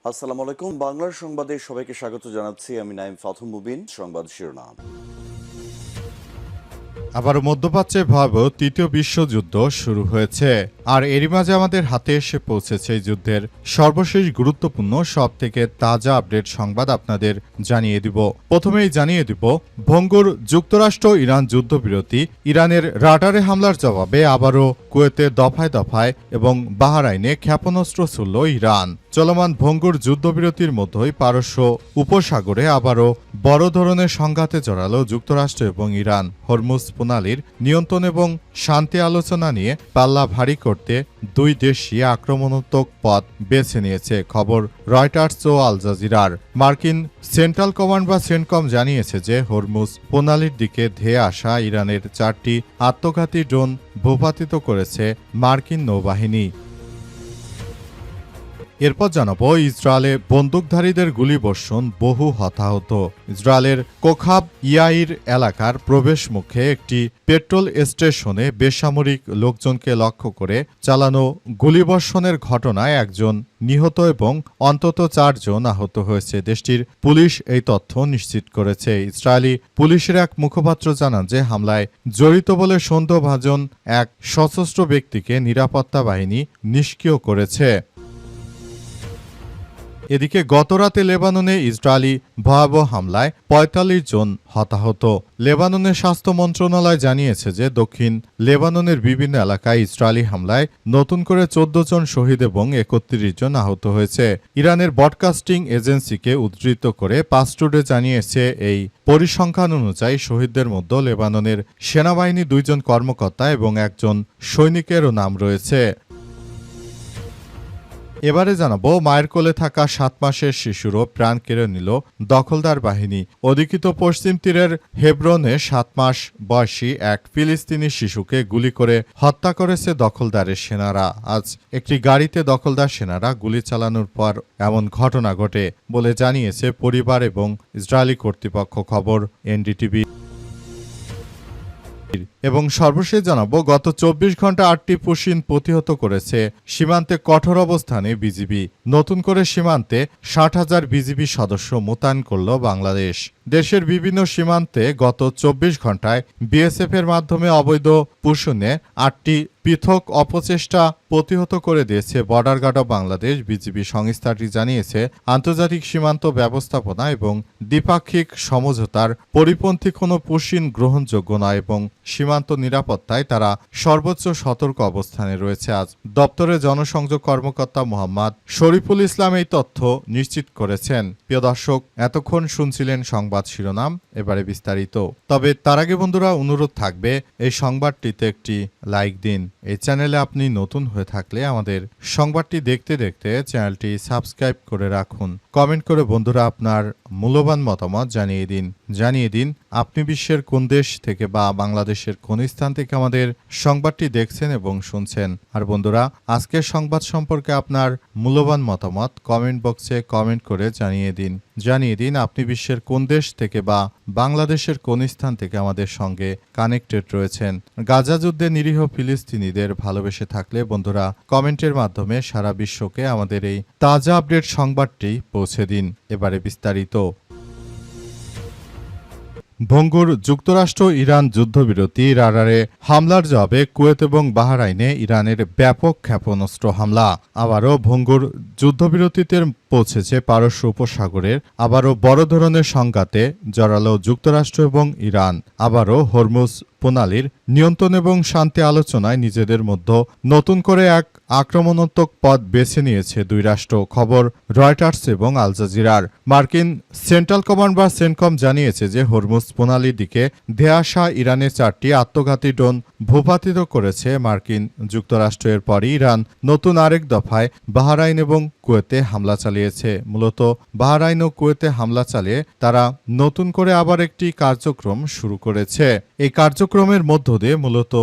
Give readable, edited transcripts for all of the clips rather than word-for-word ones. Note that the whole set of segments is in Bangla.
আসসালামু আলাইকুম। বাংলার সংবাদে সবাইকে স্বাগত জানাচ্ছি। আমি নাইম ফাথুম মুবিন। সংবাদ শিরোনাম। আবারও মধ্যপ্রাচ্যে ভয়াবহ তৃতীয় বিশ্বযুদ্ধ শুরু হয়েছে, আর এরই মাঝে আমাদের হাতে এসে পৌঁছেছে এই যুদ্ধের সর্বশেষ গুরুত্বপূর্ণ সব থেকে তাজা আপডেট সংবাদ আপনাদের জানিয়ে দিব। প্রথমেই জানিয়ে দিব ভঙ্গুর যুক্তরাষ্ট্র ইরান যুদ্ধবিরতি, ইরানের রাডারে হামলার জবাবে আবারও কুয়েতে দফায় দফায় এবং বাহরাইনে ক্ষেপণাস্ত্র ছুড়ল ইরান। চলমান ভঙ্গুর যুদ্ধবিরতির মধ্যেই পারস্য উপসাগরে আবারও বড় ধরনের সংঘাতে জড়ালো যুক্তরাষ্ট্র এবং ইরান। হরমুজ প্রণালীর নিয়ন্ত্রণ এবং শান্তি আলোচনা নিয়ে পাল্লা ভারী করতে দুই দেশই আক্রমণাত্মক পথ বেছে নিয়েছে, খবর রয়টার্স ও আল জাজিরার। মার্কিন সেন্ট্রাল কমান্ড বা সেন্টকম জানিয়েছে যে হরমুজ প্রণালীর দিকে ধেয়ে আসা ইরানের 4টি আত্মঘাতী ড্রোন ভূপাতিত করেছে মার্কিন নৌবাহিনী। এরপর জানাবো ইসরায়েলে বন্দুকধারীদের গুলিবর্ষণ, বহু হতাহত। ইসরায়েলের কোখাব ইয়াইর এলাকার প্রবেশ মুখে একটি পেট্রোল স্টেশনে বেসামরিক লোকজনকে লক্ষ্য করে চালানো গুলিবর্ষণের ঘটনায় একজন নিহত এবং অন্তত 4 জন আহত হয়েছে। দেশটির পুলিশ এই তথ্য নিশ্চিত করেছে। ইসরায়েলি পুলিশের এক মুখপাত্র জানান যে হামলায় জড়িত বলে সন্দেহভাজন এক সশস্ত্র ব্যক্তিকে নিরাপত্তা বাহিনী নিষ্ক্রিয় করেছে। এদিকে গতরাতে লেবাননে ইসরায়েলি ভয়াবহ হামলায় ৪৫ জন হতাহত। লেবাননের স্বাস্থ্য মন্ত্রণালয় জানিয়েছে যে দক্ষিণ লেবাননের বিভিন্ন এলাকায় ইসরায়েলি হামলায় নতুন করে ১৪ জন শহীদ এবং ৩১ জন আহত হয়েছে। ইরানের ব্রডকাস্টিং এজেন্সিকে উদ্ধৃত করে পাসটুডে জানিয়েছে এই পরিসংখ্যান অনুযায়ী শহীদদের মধ্যে লেবাননের সেনাবাহিনী 2 জন কর্মকর্তা এবং 1 জন সৈনিকেরও নাম রয়েছে। এবারে জানাবো মায়ের কোলে থাকা 7 মাসের শিশুরও প্রাণ কেড়ে নিল দখলদার বাহিনী। অধিকৃত পশ্চিম তীরের হেব্রনে 7 মাস বয়সী এক ফিলিস্তিনি শিশুকে গুলি করে হত্যা করেছে দখলদারের সেনারা। আজ একটি গাড়িতে দখলদার সেনারা গুলি চালানোর পর এমন ঘটনা ঘটে বলে জানিয়েছে পরিবার এবং ইসরায়েলি কর্তৃপক্ষ, খবর এনডিটিভি। এবং সর্বশেষ জানাবো গত 24 ঘন্টা 8টি পুশিন প্রতিহত করেছে সীমান্তে কঠোর অবস্থানে বিজিবি। নতুন করে সীমান্তে 60,000 বিজিবি সদস্য মোতায়েন করল বাংলাদেশ। দেশের বিভিন্ন সীমান্তে গত 24 ঘন্টায় বিএসএফ এর মাধ্যমে অবৈধ পুশনে 8টি পৃথক অপচেষ্টা প্রতিহত করে দিয়েছে border guard of Bangladesh. BGB সংস্থাটি জানিয়েছে আন্তর্জাতিক সীমান্ত ব্যবস্থাপনা এবং দ্বিপাক্ষিক সমঝোতার পরিপন্থী কোনো পুশিন গ্রহণযোগ্য নয় এবং সীমান্ত নিরাপত্তায় তারা সর্বোচ্চ সতর্ক অবস্থানে রয়েছে। আজ দপ্তরের জনসংযোগ কর্মকর্তা মোহাম্মদ শরীফুল ইসলাম এই তথ্য নিশ্চিত করেছেন। প্রিয় দর্শক, এতক্ষণ শুনছিলেন সংবাদ শিরোনাম, এবারে বিস্তারিত। তবে তার আগে বন্ধুরা অনুরোধ থাকবে এই সংবাদটিতে একটি লাইক দিন। এই চ্যানেলে আপনি নতুন হয়ে থাকলে আমাদের সংবাদটি দেখতে দেখতে চ্যানেলটি সাবস্ক্রাইব করে রাখুন। কমেন্ট করে বন্ধুরা আপনার মূল্যবান মতামত জানিয়ে দিন আপনি বিশ্বের কোন দেশ থেকে বা বাংলাদেশের কোন স্থান থেকে আমাদের সংবাদটি দেখছেন এবং শুনছেন। আর বন্ধুরা, আজকের সংবাদ সম্পর্কে আপনার মূল্যবান মতামত কমেন্ট বক্সে কমেন্ট করে জানিয়ে দিন আপনি বিশ্বের কোন দেশ থেকে বা বাংলাদেশের কোন স্থান থেকে আমাদের সঙ্গে কানেক্টেড রয়েছেন। গাজা যুদ্ধে নিরীহ ফিলিস্তিনিদের ভালোবেসে থাকলে বন্ধুরা কমেন্টের মাধ্যমে সারা বিশ্বকে আমাদের এই তাজা আপডেট সংবাদটি পৌঁছে দিন। এবারে বিস্তারিত। ভঙ্গুর যুক্তরাষ্ট্র ইরান যুদ্ধবিরতি, রাডারে হামলার জবাবে কুয়েত এবং বাহরাইনে ইরানের ব্যাপক ক্ষেপণাস্ত্র হামলা। আবারও ভঙ্গুর যুদ্ধবিরতিতে পৌঁছেছে পারস্য উপসাগরের আবারও বড় ধরনের সংঘাতে জড়ালো যুক্তরাষ্ট্র এবং ইরান। আবারও হরমুজ প্রণালীর নিয়ন্ত্রণ এবং শান্তি আলোচনায় নিজেদের মধ্যে নতুন করে এক আক্রমণাত্মক পথ বেছে নিয়েছে দুই রাষ্ট্র, খবর রয়টার্স এবং আল জাজিরার। মার্কিন সেন্ট্রাল কমান্ড বা সেন্টকম জানিয়েছে যে হরমুজ প্রণালীর দিকে ধেয়ে আসা ইরানের 4টি আত্মঘাতী ড্রোন ভূপাতিত করেছে মার্কিন যুক্তরাষ্ট্র। এর পরই ইরান নতুন আরেক দফায় বাহরাইন এবং কুয়েতে হামলা চালিয়েছে। মূলত বাহরাইন ও কুয়েতে হামলা চালিয়ে তারা নতুন করে আবার একটি কার্যক্রম শুরু করেছে। এই কার্যক্রম কার্যক্রমের মধ্য দিয়ে মূলত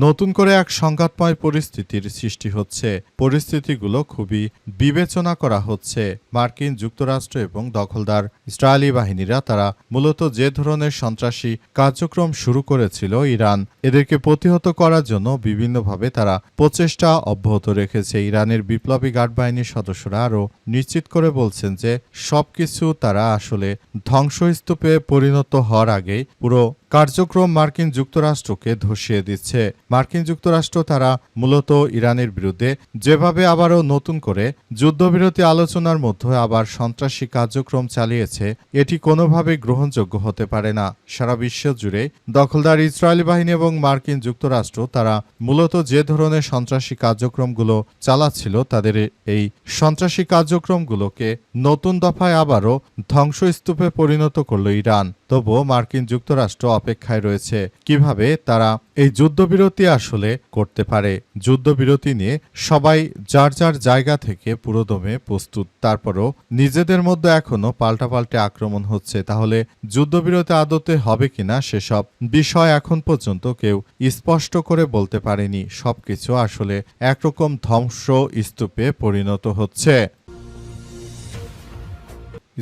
নতুন করে এক সংঘাতময় পরিস্থিতির সৃষ্টি হচ্ছে। পরিস্থিতিগুলো খুবই বিবেচনা করা হচ্ছে। মার্কিন যুক্তরাষ্ট্র এবং দখলদার ইসরায়েলি বাহিনীরা তারা মূলত যে ধরনের সন্ত্রাসী কার্যক্রম শুরু করেছিল, ইরান এদেরকে প্রতিহত করার জন্য বিভিন্নভাবে তারা প্রচেষ্টা অব্যাহত রেখেছে। ইরানের বিপ্লবী গার্ড বাহিনীর সদস্যরা আরও নিশ্চিত করে বলছেন যে সবকিছু তারা আসলে ধ্বংসস্তূপে পরিণত হওয়ার আগেই পুরো কার্যক্রম মার্কিন যুক্তরাষ্ট্রকে ধসিয়ে দিচ্ছে। মার্কিন যুক্তরাষ্ট্র তারা মূলত ইরানের বিরুদ্ধে যেভাবে আবারও নতুন করে যুদ্ধবিরতি আলোচনার মধ্যে আবার সন্ত্রাসী কার্যক্রম চালিয়েছে, এটি কোনোভাবেই গ্রহণযোগ্য হতে পারে না। সারা বিশ্ব জুড়ে দখলদার ইসরায়েলি বাহিনী এবং মার্কিন যুক্তরাষ্ট্র তারা মূলত যে ধরনের সন্ত্রাসী কার্যক্রমগুলো চালাচ্ছিল, তাদের এই সন্ত্রাসী কার্যক্রমগুলোকে নতুন দফায় আবারও ধ্বংসস্তূপে পরিণত করল ইরান। তবুও মার্কিন যুক্তরাষ্ট্র অপেক্ষায় রয়েছে কিভাবে তারা এই যুদ্ধবিরতি আসলে করতে পারে। যুদ্ধবিরতি নিয়ে সবাই যার যার জায়গা থেকে পুরোদমে প্রস্তুত, তারপরও নিজেদের মধ্যে এখনো পাল্টাপাল্টে আক্রমণ হচ্ছে। তাহলে যুদ্ধবিরতি আদতে হবে কিনা সেসব বিষয় এখন পর্যন্ত কেউ স্পষ্ট করে বলতে পারেনি। সবকিছু আসলে একরকম ধ্বংসস্তূপে পরিণত হচ্ছে।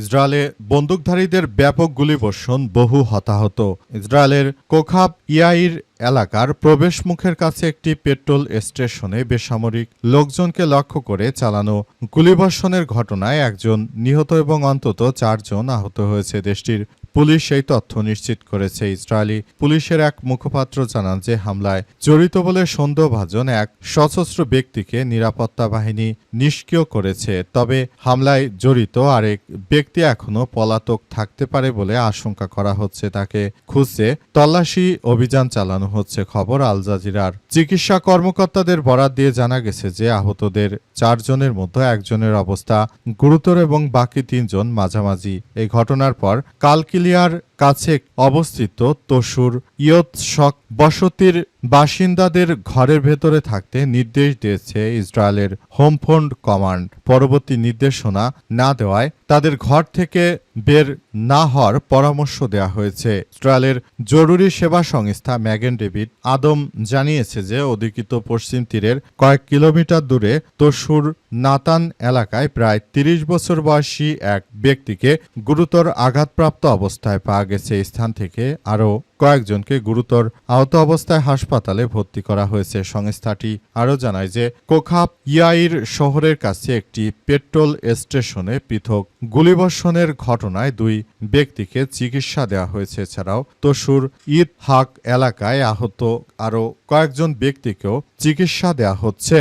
ইসরায়েলে বন্দুকধারীদের ব্যাপক গুলিবর্ষণ, বহু হতাহত। ইসরায়েলের কোখাব ইয়াইর এলাকার প্রবেশমুখের কাছে একটি পেট্রোল স্টেশনে বেসামরিক লোকজনকে লক্ষ্য করে চালানো গুলিবর্ষণের ঘটনায় একজন নিহত এবং অন্তত 4 জন আহত হয়েছে। দেশটির পুলিশ এই তথ্য নিশ্চিত করেছে। ইসরায়েলি পুলিশের এক মুখপাত্র জানান যে হামলায় জড়িত বলে সন্দেহভাজন এক সশস্ত্র ব্যক্তিকে নিরাপত্তা বাহিনী নিষ্ক্রিয় করেছে। তবে হামলায় জড়িত আরেক ব্যক্তি এখনও পলাতক থাকতে পারে বলে আশঙ্কা করা হচ্ছে। তাকে খুঁজতে তল্লাশি অভিযান চালানো হচ্ছে। খবর আল জাজিরার। চিকিৎসা কর্মকর্তাদের বরাত দিয়ে জানা গেছে যে আহতদের 4 জনের মধ্যে একজনের অবস্থা গুরুতর এবং বাকি 3 জন মাঝামাঝি। এই ঘটনার পর কালকিলিয়ার কাছে অবস্থিত তসুর ইয়ৎসক বসতির বাসিন্দাদের ঘরের ভেতরে থাকতে নির্দেশ দিয়েছে ইসরায়েলের হোম ফ্রন্ট কমান্ড। পরবর্তী নির্দেশনা না দেওয়ায় তাদের ঘর থেকে বের না হওয়ার পরামর্শ দেওয়া হয়েছে। ইসরায়েলের জরুরি সেবা সংস্থা ম্যাগেন ডেভিড আদম জানিয়েছে যে অধিকৃত পশ্চিম তীরের কয়েক কিলোমিটার দূরে তসুর নাতান এলাকায় প্রায় 30 বছর বয়সী এক ব্যক্তিকে গুরুতর আঘাতপ্রাপ্ত অবস্থায় পাওয়া গেছে। স্থান থেকে আরও কয়েকজনকে গুরুতর আহত অবস্থায় হাসপাতালে ভর্তি করা হয়েছে। সংস্থাটি আরও জানায় যে কোখাব ইয়াইর শহরের কাছে একটি পেট্রোল স্টেশনে পৃথক গুলিবর্ষণের ঘটনায় 2 ব্যক্তিকে চিকিৎসা দেওয়া হয়েছে। এছাড়াও তসুর ঈদ হাক এলাকায় আহত আরও কয়েকজন ব্যক্তিকেও চিকিৎসা দেওয়া হচ্ছে।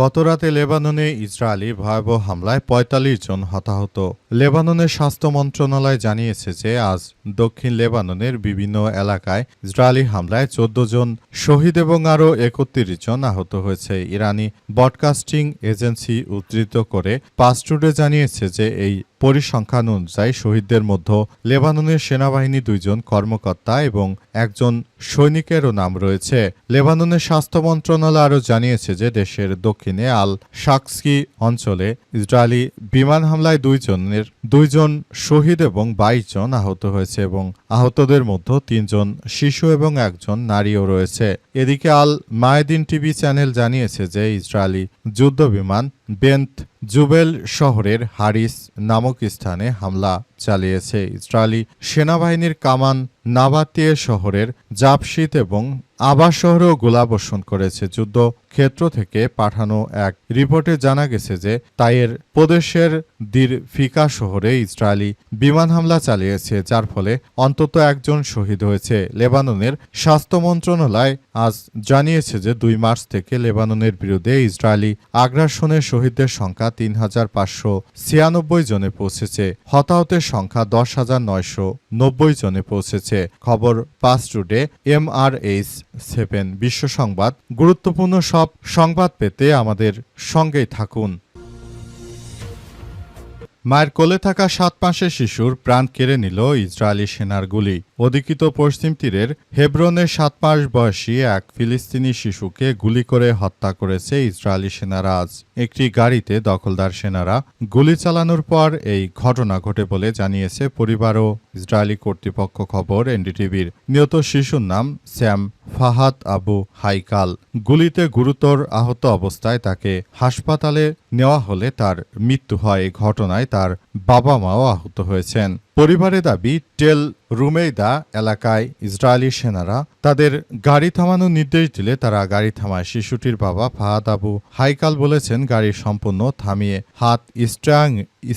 গতরাতে লেবাননে ইসরায়েলি ভয়াবহ হামলায় 45 জন হতাহত। লেবাননের স্বাস্থ্য মন্ত্রণালয় জানিয়েছে যে আজ দক্ষিণ লেবাননের বিভিন্ন এলাকায় ইসরায়েলি হামলায় 14 জন শহীদ এবং আরও 31 জন আহত হয়েছে। ইরানি ব্রডকাস্টিং এজেন্সি উদ্ধৃত করে পাসটুডে জানিয়েছে যে এই পরিসংখ্যান অনুযায়ী শহীদদের মধ্যে লেবাননের সেনাবাহিনী 2 জন কর্মকর্তা এবং 1 জন সৈনিকেরও নাম রয়েছে। লেবাননের স্বাস্থ্য মন্ত্রণালয় আরও জানিয়েছে যে দেশের দক্ষিণে আল শাকসকি অঞ্চলে ইসরায়েলি বিমান হামলায় 2 জন শহীদ এবং 22 জন আহত হয়েছে এবং আহতদের মধ্যে 3 জন শিশু এবং 1 জন নারীও রয়েছে। এদিকে আল মায়েদিন টিভি চ্যানেল জানিয়েছে যে ইসরায়েলি যুদ্ধ বিমান বেন্ত জুবেল শহরের হারিস নামক স্থানে হামলা চালিয়েছে। ইসরায়েলি সেনাবাহিনীর কামান নাবাতিয়ে শহরের জাপশিত এবং আবা শহরেও গোলাবর্ষণ করেছে। যুদ্ধক্ষেত্র থেকে পাঠানো এক রিপোর্টে জানা গেছে যে তাইয়ের প্রদেশের দির ফিকা শহরে ইসরায়েলি বিমান হামলা চালিয়েছে, যার ফলে অন্তত 1 জন শহীদ হয়েছে। লেবাননের স্বাস্থ্য মন্ত্রণালয় আজ জানিয়েছে যে 2 মার্চ থেকে লেবাননের বিরুদ্ধে ইসরায়েলি আগ্রাসনের শহীদদের সংখ্যা 3596 জনে পৌঁছেছে। হতাহতের সংখ্যা 10,990 জনে পৌঁছেছে। খবর পাসটুডে MRH7 বিশ্ব সংবাদ। গুরুত্বপূর্ণ সব সংবাদ পেতে আমাদের সঙ্গেই থাকুন। মায়ের কোলে থাকা 7 মাসের শিশুর প্রাণ কেড়ে নিল ইসরায়েলি সেনার গুলি। অধিকৃত পশ্চিম তীরের হেব্রনে 7 মাস বয়সী এক ফিলিস্তিনি শিশুকে গুলি করে হত্যা করেছে ইসরায়েলি সেনারা আজ। একটি গাড়িতে দখলদার সেনারা গুলি চালানোর পর এই ঘটনা ঘটে বলে জানিয়েছে পরিবার ও ইসরায়েলি কর্তৃপক্ষ। খবর এনডিটিভির। নিহত শিশুর নাম স্যাম ফাহাদ আবু হাইকাল। গুলিতে গুরুতর আহত অবস্থায় তাকে হাসপাতালে নেওয়া হলে তার মৃত্যু হয়। এই ঘটনায় তার বাবা মাও আহত হয়েছেন। পরিবারের দাবি, টেল রুমেইদা এলাকায় ইসরায়েলি সেনারা তাদের গাড়ি থামানোর নির্দেশ দিলে তারা গাড়ি থামায়। শিশুটির বাবা ফাহাদ আবু হাইকাল বলেছেন, গাড়ি সম্পূর্ণ থামিয়ে হাত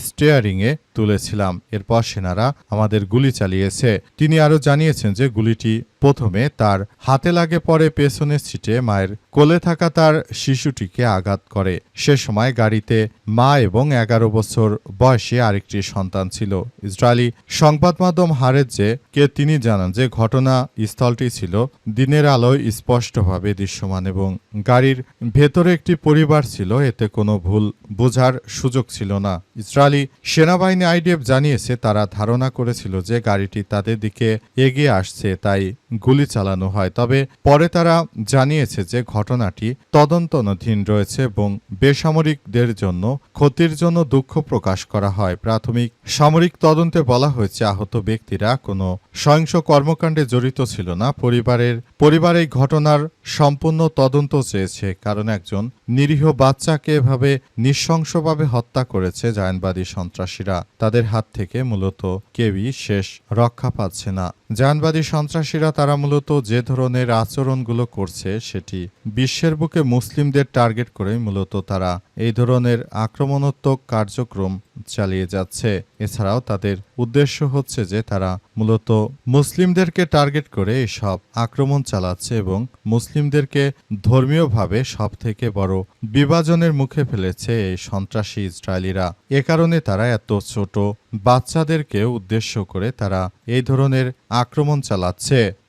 স্টিয়ারিংয়ে তুলেছিলাম, এরপর সেনারা আমাদের গুলি চালিয়েছে। তিনি আরও জানিয়েছেন যে গুলিটি প্রথমে তার হাতে লাগে, পরে পেছনের সিটে মায়ের কোলে থাকা তার শিশুটিকে আঘাত করে। সে সময় গাড়িতে মা এবং 11 বছর বয়সী আরেকটি সন্তান ছিল। ইসরায়েলি সংবাদ মাধ্যম হারেজে কে তিনি জানান যে ঘটনা স্থলটি ছিল দিনের আলোয় স্পষ্টভাবে দৃশ্যমান এবং গাড়ির ভেতরে একটি পরিবার ছিল, এতে কোনো ভুল বোঝার সুযোগ ছিল না। ইসরায়েলি সেনাবাহিনী আইডিএফ জানিয়েছে তারা ধারণা করেছিল যে গাড়িটি তাদের দিকে এগিয়ে আসছে, তাই গুলি চালানো হয়। তবে পরে তারা জানিয়েছে যে ঘটনাটি তদন্তাধীন রয়েছে এবং বেসামরিকদের জন্য ক্ষতির জন্য দুঃখ প্রকাশ করা হয়। প্রাথমিক সামরিক তদন্তে বলা হয়েছে আহত ব্যক্তিরা কোনো সহিংস কর্মকাণ্ডে জড়িত ছিল না। পরিবার এই ঘটনার সম্পূর্ণ তদন্ত চেয়েছে, কারণ একজন নিরীহ বাচ্চাকে এভাবে নৃশংসভাবে হত্যা করেছে জায়নবাদী সন্ত্রাসীরা। তাদের হাত থেকে মূলত কেউই শেষ রক্ষা পাচ্ছে না। জায়নবাদী সন্ত্রাসীরা তারা মূলত যে ধরনের আচরণগুলো করছে সেটি বিশ্বের বুকে মুসলিমদের টার্গেট করে মূলত তারা এই ধরনের আক্রমণাত্মক কার্যক্রম চালিয়ে যাচ্ছে। এছাড়াও তাদের উদ্দেশ্য হচ্ছে যে তারা মূলত মুসলিমদেরকে টার্গেট করে এসব আক্রমণ চালাচ্ছে এবং মুসলিমদেরকে ধর্মীয়ভাবে সবথেকে বড় বিভাজনের মুখে ফেলেছে এই সন্ত্রাসী ইসরায়েলিরা। এ কারণে তারা এত ছোট বাচ্চাদেরকে উদ্দেশ্য করে তারা এই ধরনের আক্রমণ চালাচ্ছে।